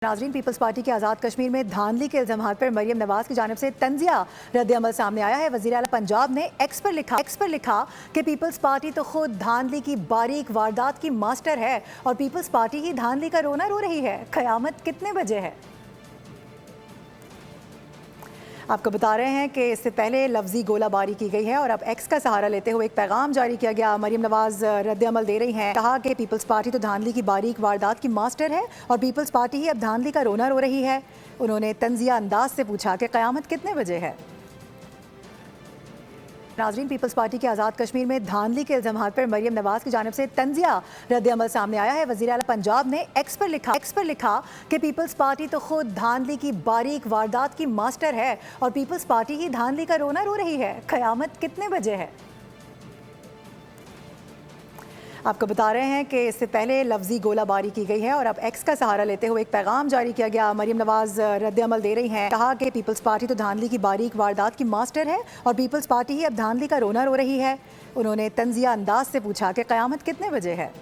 नाजरीन, peoples party के आज़ाद कश्मीर में धांधली के इल्जामात पर मरियम नवाज की जानिब से तंजिया रद्द-ए-अमल सामने आया है। वज़ीर आला पंजाब ने एक्स पर लिखा कि पीपल्स पार्टी तो खुद धांधली की बारीक वारदात की मास्टर है और पीपल्स पार्टी ही धांधली का रोना रो रही है। क़यामत कितने बजे है? आपको बता रहे हैं कि इससे पहले लफ्जी गोलाबारी की गई है और अब एक्स का सहारा लेते हुए एक पैगाम जारी किया गया। मरियम नवाज रद्द-ए-अमल दे रही हैं। कहा कि पीपल्स पार्टी तो धांधली की बारीक वारदात की मास्टर है और पीपल्स पार्टी ही अब धांधली का रोना रो रही है। उन्होंने तंजिया अंदाज से पूछा कि क़यामत कितने बजे है। नाजरीन, पीपल्स पार्टी के आज़ाद कश्मीर में धांधली के इल्जामात पर मरियम नवाज की जानिब से तंजिया रद्द-ए-अमल सामने आया है। वज़ीर आला पंजाब ने एक्स पर लिखा कि पीपल्स पार्टी तो खुद धांधली की बारीक वारदात की मास्टर है और पीपल्स पार्टी ही धांधली का रोना रो रही है। क़यामत कितने बजे है? आपको बता रहे हैं कि इससे पहले लफ्जी गोलाबारी की गई है और अब एक्स का सहारा लेते हुए एक पैगाम जारी किया गया। मरियम नवाज रद्द-ए-अमल दे रही हैं। कहा कि पीपल्स पार्टी तो धांधली की बारीक वारदात की मास्टर है और पीपल्स पार्टी ही अब धांधली का रोना रो रही है। उन्होंने तंजिया अंदाज से पूछा कि क़यामत कितने बजे है।